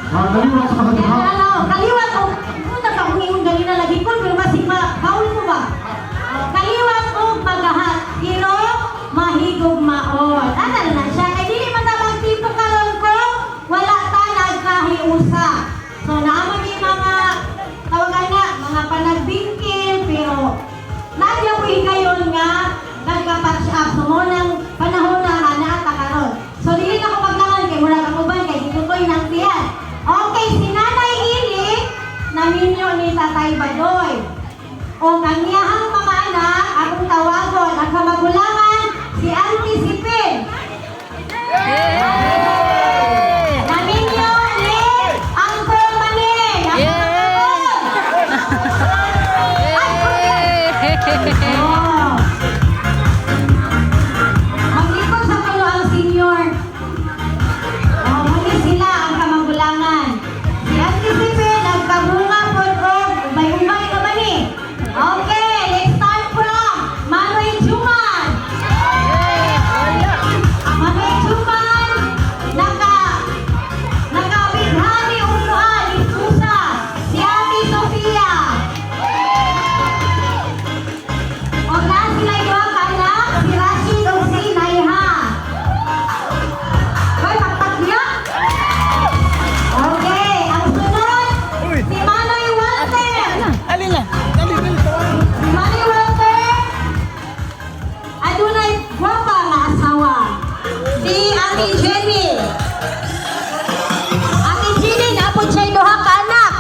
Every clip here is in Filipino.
Kaliwat sa kasagahan. Ano, kaliwat o puta ka kung iyong gali na lagi ko pero masig kaul ko ba? Kaliwat o magahat pero mahigog maon. Ano na siya? Kaya dili man tabang tipo karon ko wala ta nagkahiusa. So naman may mga tawagan na mga panagbingkil pero nagya po kayon nga nagka-patch up. So mo nang panahon na naata karon. So dili na ko paglangan kay mura ka uban kay dito ko inangtihan. Okay, si Nanay Ili naminyo ni Tatay Badoy. O ang iyahang mga anak, akong tawagon, ang kamagulangan, si Auntie Sipin. Naminyo ni Uncle Maning. Oh. Maglikod sa kayo ang senior. Oh, muli sila ang kamagulangan. Si Auntie Sipin, nagkabunga po o ubay-ubay ka ba ni? Okay, let's start from Manoy Juman. Manoy Juman, nakabighani unuan, isusa, si Ate Sofia. O na sila yung anak, si Rashid o si Naiha. Hoy, pagpagya. Okay, ang sunod, si Manoy Walter. Alin na? Dali. Si Manoy Walter, adunay gwapa nga asawa. Si Ate Jenny. Ate Jenny, naapod siya'y duha ka anak.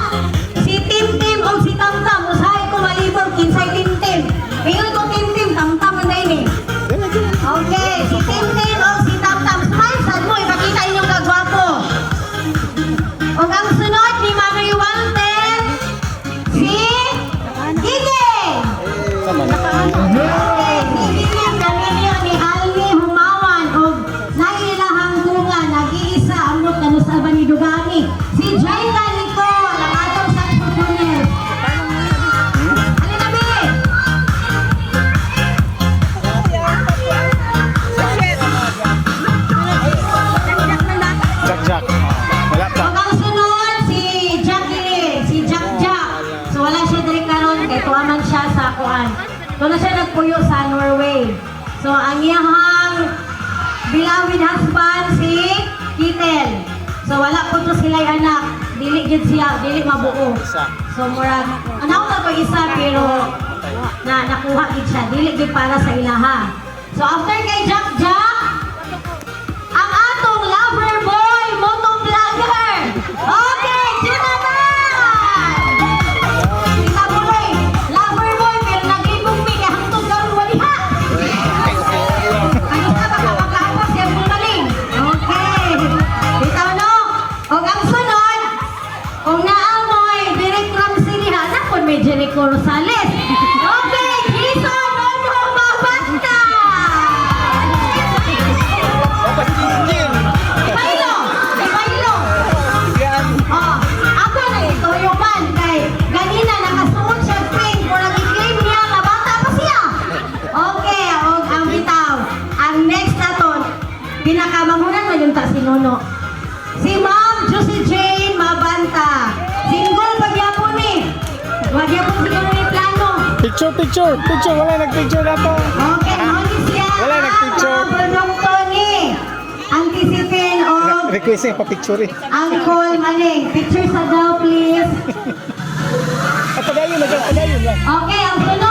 Si Tim o si Tamtam. Usahay ko malibog, kinsay Tim. Ngayon ko Tim, Tamtam ang dahin eh. Okay, si Tim o si Tamtam. Smile, sad mo, ipakita inyong kagwapo. O ang sunod ni Manoy Walter, si Giging. Okay, si Giging naminyo ni Almi Humawan o nailahang bunga, nag-iisa amot na sa ni Dugani. Si Jaina Nicole, ang atong saxophonist. Alin na, Bi? Jack. Wala pa. Huwag ang sunod, si Jacqueline, si Jack. So wala siya diri karon kay tuaman siya sa kuan. Doon na siya nagpuyo sa Norway. So ang iyahang bilawid husband si Kitel. So wala po to sila'y anak. Dili gid siya, dili mabuo. So murag anak na to isa pero nakuha gid siya. Dili gid para sa ilaha. So after kay Jack, ang atong lover boy, motovlogger. Okay, Jonathan! Kita boy, lover boy, pero nag-ibong mi, kaya hangtod gawin waliha. Ano ka ba kapag-kapag siya bumaling? Okay. Bitaw no? O ang sunod, kung naamoy, direct Ramsey ni Hana, kung may Jericho Rosales. Okay, Jason, ano mabasta? Ibailo. Oh, ako na ito yung man kay ganina nakasuot siya pink pero nag-claim niya na bata pa siya. Okay, og ang bitaw. Ang next naton, pinakamangunan mo yung si Nono. Si Ma'am Josie Jane Mabanta. Single pagyapon ni. Wagyapon siguro ni plano. Picture. Wala nag-picture na to. Okay, Noni siya. Wala nag-picture. Brunong Tony. Anticipin og Request pa picture eh. Uncle Maning. Picture sa daw, please. Padayon na. Okay, ang sunod.